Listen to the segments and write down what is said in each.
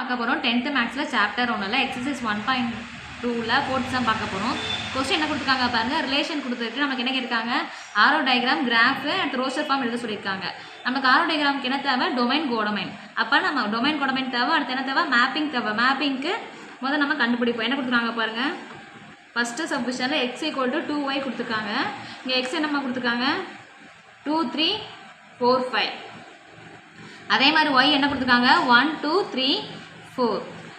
பார்க்க போகிறோம் 10th மேக்ஸில் சாப்டர் 1ல் எக்ஸசைஸ் 1.2ல் ஃபோர்த் சம் பார்க்க போகிறோம். கொஸ்டின் என்ன கொடுத்துருக்காங்க பாருங்கள், ரிலேஷன் கொடுத்துருக்கு. நமக்கு என்ன கேட்காங்க, arrow diagram, graph and roster form எழுத சொல்லியிருக்காங்க. நமக்கு ஆரோ டயக்ராமுக்கு என்ன தேவை, டொமைன் கோடமைன். அப்போ நம்ம டொமைன் கோடமைன் தேவை. அடுத்து என்ன தேவை, மேப்பிங் தேவை. மேப்பிங்க்கு முதல் நம்ம கண்டுபிடிப்போம். என்ன கொடுத்துருக்காங்க பாருங்கள், ஃபஸ்ட்டு சப்டிஷனில் எக்ஸ் ஈக்குவல் டு 2y கொடுத்துருக்காங்க. இங்கே எக்ஸ் என்னம்மா கொடுத்துருக்காங்க, 2 3 4 5. அதே மாதிரி ஒய் என்ன கொடுத்துருக்காங்க, 1 2 3 4.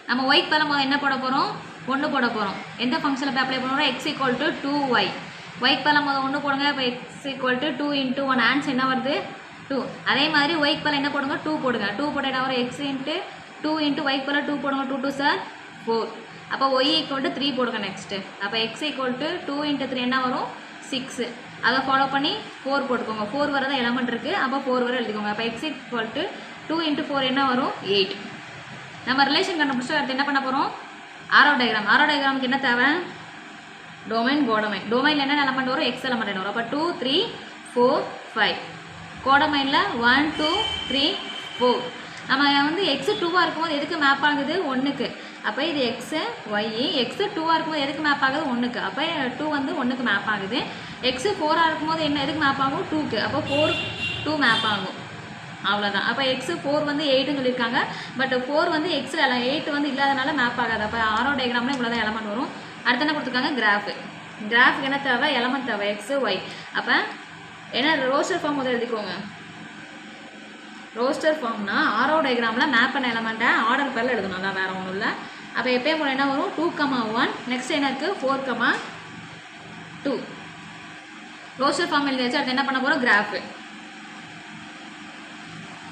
நம்ம ஒய்க்கு பதில் முதல்ல என்ன போட போகிறோம், 1 போட போகிறோம். எந்த ஃபங்க்ஷனில் போய் அப்ளை பண்ணுறோம், எக்ஸ் ஈக்குவல் டு 2y. ஒய்க்கு பதில் முதல் 1 போடுங்க. இப்போ எக்ஸ் ஈக்குவல் டு 2 × 1 ஆன்சர் என்ன வருது, 2. அதே மாதிரி ஒய்க்கு பதில் என்ன போடுங்க, 2 போடுங்க. 2 போட்டால் என்ன வரும், எக்ஸ் இன்ட்டு 2 × ஒய்க்கு பதில் 2 போடுங்க. 2 2 சார் 4. அப்போ ஒய் ஈக்குவல் டு 3 போடுங்க நெக்ஸ்ட்டு. அப்போ எக்ஸ் ஈக்குவல் டு 2 × 3 என்ன வரும், 6. அதை ஃபாலோ பண்ணி 4 போட்டுக்கோங்க. 4 வர தான் எலமெண்ட் இருக்குது. அப்போ 4 வரை எழுதிக்கோங்க. அப்போ எக்ஸ் ஈக்குவல் டு 2 × 4 என்ன வரும், 8. நம்ம ரிலேஷன் கண்டுபிடிச்சா அடுத்து என்ன பண்ண போகிறோம், ஆரோ டயக்ராம். ஆரோ டயக்ராமுக்கு என்ன தேவை, டொமைன் கோடமைன். டொமைனில் என்ன எலமெண்ட் வரும், எக்ஸ் எலமெண்ட் வரும். அப்போ 2 3 4 5. கோடமைனில் 1 2 3 4. நம்ம வந்து எக்ஸு 2வாக இருக்கும்போது எதுக்கு மேப் ஆகுது, 1க்கு. அப்போ இது எக்ஸு ஒய். எக்ஸு 2வாக இருக்கும்போது எதுக்கு மேப் ஆகுது, 1க்கு. அப்போ 2 வந்து 1க்கு மேப் ஆகுது. எக்ஸு 4ஆக இருக்கும்போது என்ன எதுக்கு மேப் ஆகும், 2க்கு. அப்போ 4 2 மேப் ஆகும். அவ்வளோதான். அப்போ எக்ஸு 4 வந்து 8ன்னு சொல்லியிருக்காங்க. பட் 4 வந்து எக்ஸில் 8 வந்து இல்லாதனால மேப் ஆகாது. அப்போ ஆரோ டயக்ராமில் இவ்வளோ தான் எலமெண்ட் வரும். அடுத்து என்ன கொடுத்துருக்காங்க, கிராஃபு. கிராஃபுக்கு என்ன தேவை, எலமெண்ட் தேவை, எக்ஸு ஒய். அப்போ என்ன ரோஸ்டர் ஃபார்ம் முதல் எழுதிக்கோங்க. ரோஸ்டர் ஃபார்ம்னா ஆரோ டயக்ராமில் மேப் பண்ண எலமெண்ட்டை ஆர்டர் பேரில் எழுதணும். அதான் வேறு ஒன்றும் இல்லை. அப்போ எப்பயும் போல என்ன வரும், 2, 1. நெக்ஸ்ட் என்ன இருக்குது, 4, 2. ரோஸ்டர் ஃபார்ம் எழுதியாச்சு. அடுத்து என்ன பண்ண போகிறோம், கிராஃபு.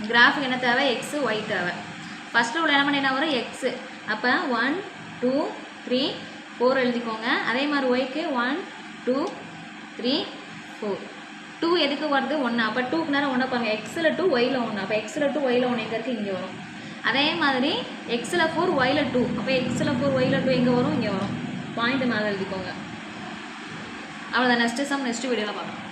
கிராஃபுக்கு என்ன தேவை, எக்ஸு ஒய் தேவை. ஃபஸ்ட்டு உள்ள எலமெண்ட் என்ன வரும், எக்ஸு. அப்போ 1 2 3 4 எழுதிக்கோங்க. அதே மாதிரி ஒய்க்கு 1 2 3 4. 2 எதுக்கு வருது, 1. அப்போ 2க்கு நேரம் 1 பாருங்க, எக்ஸில் 2 ஒயில் 1. அப்போ எக்ஸில் 2 ஒயில் 1 எங்கே இருக்குது, இங்கே வரும். அதே மாதிரி எக்ஸில் 4 ஒயில் 2. அப்போ எக்ஸில் 4 ஒயில் 2 எங்கே வரும், இங்கே வரும். பாயிண்ட் மேலே எழுதிக்கோங்க. அவ்வளோதான். நெக்ஸ்ட் சம் நெக்ஸ்ட் வீடியோவில் பார்க்கலாம்.